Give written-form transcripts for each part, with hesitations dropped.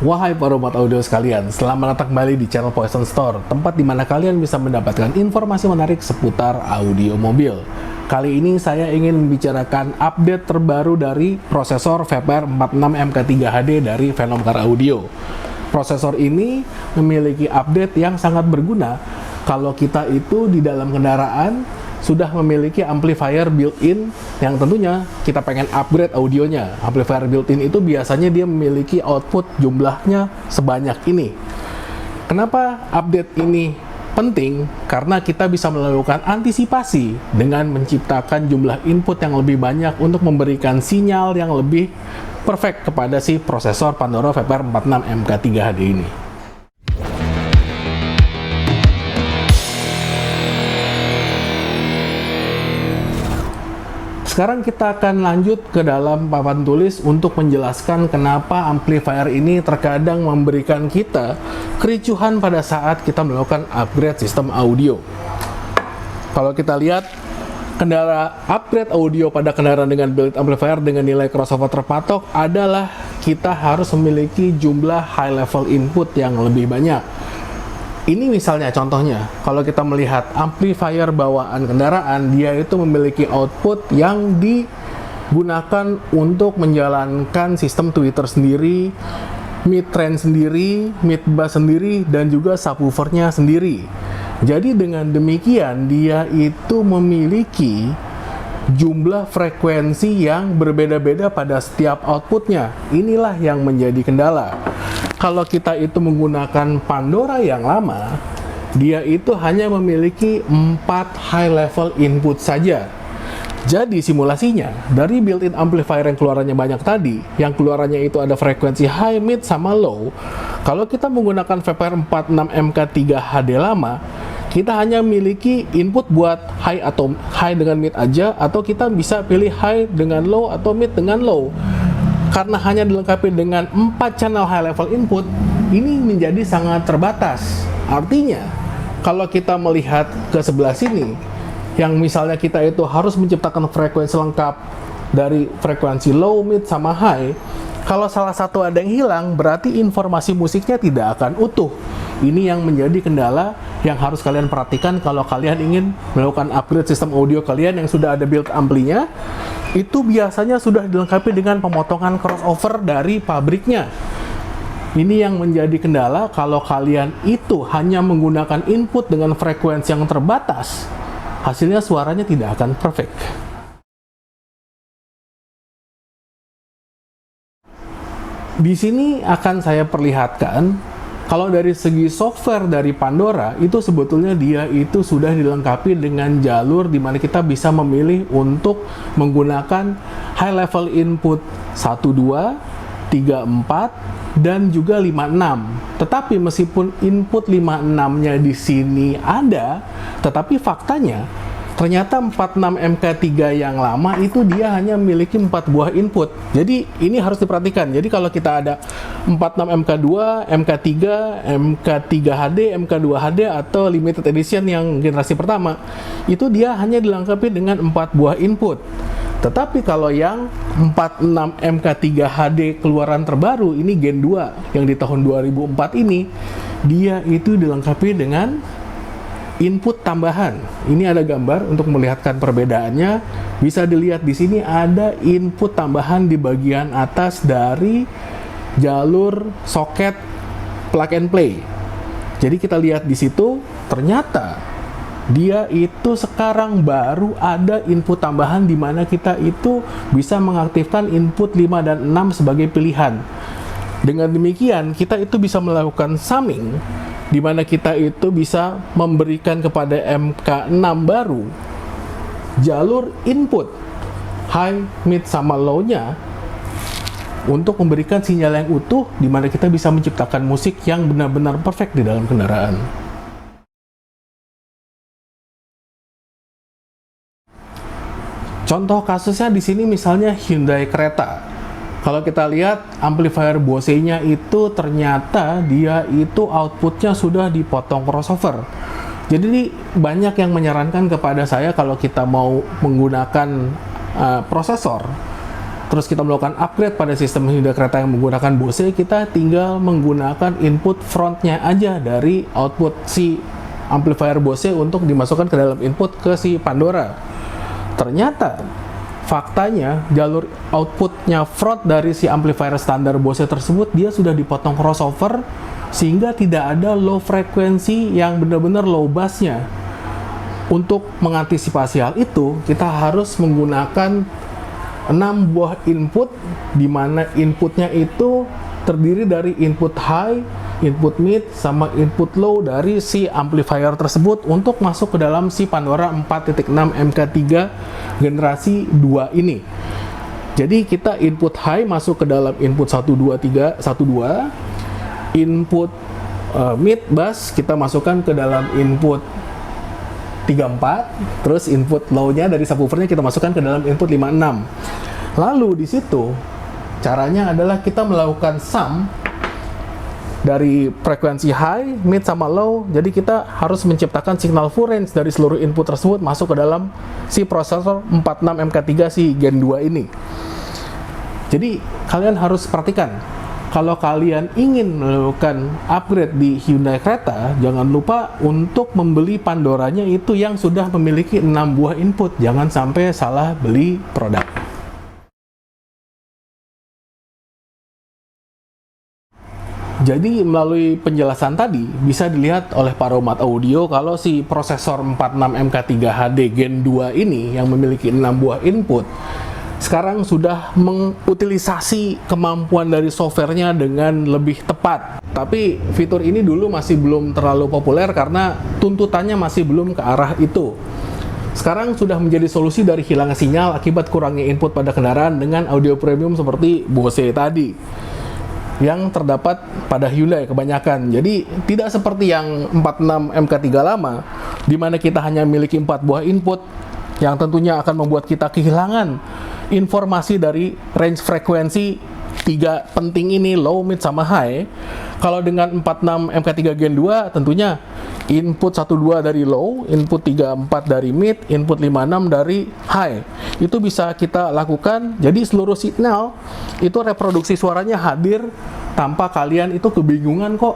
Wahai para umat audio sekalian, selamat datang kembali di channel Poison Store, tempat di mana kalian bisa mendapatkan informasi menarik seputar audio mobil. Kali ini saya ingin membicarakan update terbaru dari prosesor VPR 46 MK3 HD dari Venom Car Audio. Prosesor ini memiliki update yang sangat berguna kalau kita itu di dalam kendaraan sudah memiliki amplifier built-in yang tentunya kita pengen upgrade audionya. Amplifier built-in itu biasanya dia memiliki output jumlahnya sebanyak ini. Kenapa update ini penting? Karena kita bisa melakukan antisipasi dengan menciptakan jumlah input yang lebih banyak untuk memberikan sinyal yang lebih perfect kepada si prosesor Pandora VPR 46 MK3 HD ini. Sekarang kita akan lanjut ke dalam papan tulis untuk menjelaskan kenapa amplifier ini terkadang memberikan kita kericuhan pada saat kita melakukan upgrade sistem audio. Kalau kita lihat upgrade audio pada kendaraan dengan built amplifier dengan nilai crossover terpatok adalah kita harus memiliki jumlah high level input yang lebih banyak. Ini misalnya contohnya, kalau kita melihat amplifier bawaan kendaraan, dia itu memiliki output yang digunakan untuk menjalankan sistem tweeter sendiri, mid-range sendiri, mid-bass sendiri, dan juga subwoofernya sendiri. Jadi dengan demikian, dia itu memiliki jumlah frekuensi yang berbeda-beda pada setiap outputnya. Inilah yang menjadi kendala. Kalau kita itu menggunakan Pandora yang lama, dia itu hanya memiliki 4 high level input saja. Jadi simulasinya, dari built-in amplifier yang keluarannya banyak tadi, yang keluarannya itu ada frekuensi high, mid, sama low, kalau kita menggunakan VPR 46 MK3 HD lama, kita hanya memiliki input buat high atau high dengan mid aja, atau kita bisa pilih high dengan low atau mid dengan low. Karena hanya dilengkapi dengan 4 channel high level input, ini menjadi sangat terbatas. Artinya, kalau kita melihat ke sebelah sini, yang misalnya kita itu harus menciptakan frekuensi lengkap dari frekuensi low, mid, sama high, kalau salah satu ada yang hilang, berarti informasi musiknya tidak akan utuh. Ini yang menjadi kendala yang harus kalian perhatikan kalau kalian ingin melakukan upgrade sistem audio kalian yang sudah ada build amplinya. Itu biasanya sudah dilengkapi dengan pemotongan crossover dari pabriknya. Ini yang menjadi kendala kalau kalian itu hanya menggunakan input dengan frekuensi yang terbatas, hasilnya suaranya tidak akan perfect. Di sini akan saya perlihatkan kalau dari segi software dari Pandora itu sebetulnya dia itu sudah dilengkapi dengan jalur di mana kita bisa memilih untuk menggunakan high level input 1, 2, 3, 4 dan juga 5, 6. Tetapi meskipun input 5, 6-nya di sini ada, tetapi faktanya ternyata 46 MK3 yang lama itu dia hanya memiliki 4 buah input. Jadi ini harus diperhatikan. Jadi kalau kita ada 46 MK2, MK3, MK3 HD, MK2 HD atau limited edition yang generasi pertama, itu dia hanya dilengkapi dengan 4 buah input. Tetapi kalau yang 46 MK3 HD keluaran terbaru, ini Gen 2 yang di tahun 2004 ini, dia itu dilengkapi dengan input tambahan. Ini ada gambar untuk melihatkan perbedaannya. Bisa dilihat di sini ada input tambahan di bagian atas dari jalur soket plug and play. Jadi kita lihat di situ, ternyata dia itu sekarang baru ada input tambahan di mana kita itu bisa mengaktifkan input 5 dan 6 sebagai pilihan. Dengan demikian, kita itu bisa melakukan summing di mana kita itu bisa memberikan kepada MK6 baru jalur input high, mid, sama low-nya untuk memberikan sinyal yang utuh di mana kita bisa menciptakan musik yang benar-benar perfect di dalam kendaraan. Contoh kasusnya di sini misalnya Hyundai Creta. Kalau kita lihat amplifier Bose-nya itu ternyata dia itu outputnya sudah dipotong crossover. Jadi banyak yang menyarankan kepada saya kalau kita mau menggunakan prosesor terus kita melakukan upgrade pada sistem Hyundai Creta yang menggunakan Bose, kita tinggal menggunakan input frontnya aja dari output si amplifier Bose untuk dimasukkan ke dalam input ke si Pandora. Ternyata faktanya jalur outputnya front dari si amplifier standar Bose tersebut dia sudah dipotong crossover sehingga tidak ada low frekuensi yang benar-benar low bassnya. Untuk mengantisipasi hal itu, kita harus menggunakan 6 buah input, di mana inputnya itu terdiri dari input high, input mid, sama input low dari si amplifier tersebut untuk masuk ke dalam si Pandora 4.6 MK3 generasi 2 ini. Jadi kita input high masuk ke dalam input 12312, input mid bass kita masukkan ke dalam input 34, terus input low-nya dari subwoofernya kita masukkan ke dalam input 56. Lalu di situ caranya adalah kita melakukan sum dari frekuensi high, mid sama low. Jadi kita harus menciptakan signal full range dari seluruh input tersebut masuk ke dalam si prosesor 46 MK3 si Gen 2 ini. Jadi kalian harus perhatikan, kalau kalian ingin melakukan upgrade di Hyundai Creta, jangan lupa untuk membeli Pandoranya itu yang sudah memiliki 6 buah input. Jangan sampai salah beli produk. Jadi melalui penjelasan tadi, bisa dilihat oleh para umat audio kalau si prosesor 46 MK3 HD Gen 2 ini yang memiliki 6 buah input, sekarang sudah mengutilisasi kemampuan dari softwarenya dengan lebih tepat. Tapi fitur ini dulu masih belum terlalu populer karena tuntutannya masih belum ke arah itu. Sekarang sudah menjadi solusi dari hilangnya sinyal akibat kurangnya input pada kendaraan dengan audio premium seperti Bose tadi yang terdapat pada Hyundai kebanyakan. Jadi tidak seperti yang 46 MK3 lama di mana kita hanya memiliki 4 buah input yang tentunya akan membuat kita kehilangan informasi dari range frekuensi 3 penting ini, low, mid, sama high. Kalau dengan 46 MK3 Gen 2 tentunya input 12 dari low, input 34 dari mid, input 56 dari high. Itu bisa kita lakukan, jadi seluruh signal itu reproduksi suaranya hadir tanpa kalian itu kebingungan kok.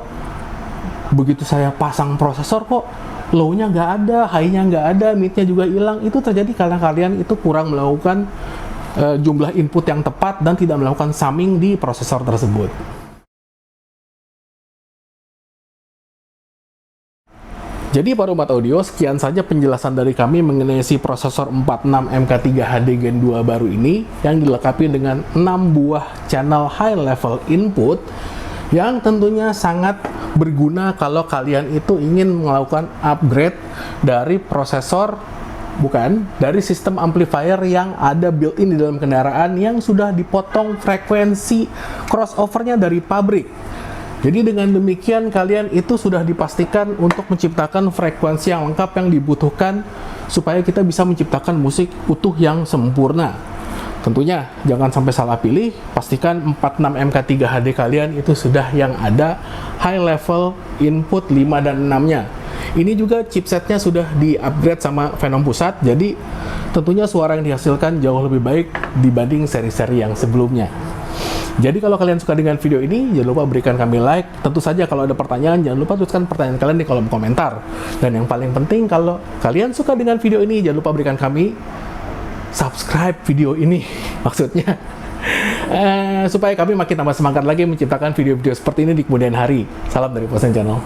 Begitu saya pasang prosesor kok low-nya nggak ada, high-nya nggak ada, mid-nya juga hilang. Itu terjadi karena kalian itu kurang melakukan jumlah input yang tepat dan tidak melakukan summing di prosesor tersebut. Jadi para umat audio, sekian saja penjelasan dari kami mengenai si prosesor 46 MK3 HD Gen 2 baru ini yang dilengkapi dengan 6 buah channel high level input yang tentunya sangat berguna kalau kalian itu ingin melakukan upgrade dari dari sistem amplifier yang ada built-in di dalam kendaraan yang sudah dipotong frekuensi crossovernya dari pabrik. Jadi dengan demikian kalian itu sudah dipastikan untuk menciptakan frekuensi yang lengkap yang dibutuhkan supaya kita bisa menciptakan musik utuh yang sempurna. Tentunya jangan sampai salah pilih, pastikan 46 MK3 HD kalian itu sudah yang ada high level input 5 dan 6-nya. Ini juga chipsetnya sudah di-upgrade sama Phenom Pusat, jadi tentunya suara yang dihasilkan jauh lebih baik dibanding seri-seri yang sebelumnya. Jadi kalau kalian suka dengan video ini, jangan lupa berikan kami like. Tentu saja kalau ada pertanyaan, jangan lupa tuliskan pertanyaan kalian di kolom komentar. Dan yang paling penting, kalau kalian suka dengan video ini, jangan lupa berikan kami subscribe video ini. Maksudnya, supaya kami makin tambah semangat lagi menciptakan video-video seperti ini di kemudian hari. Salam dari Posen Channel.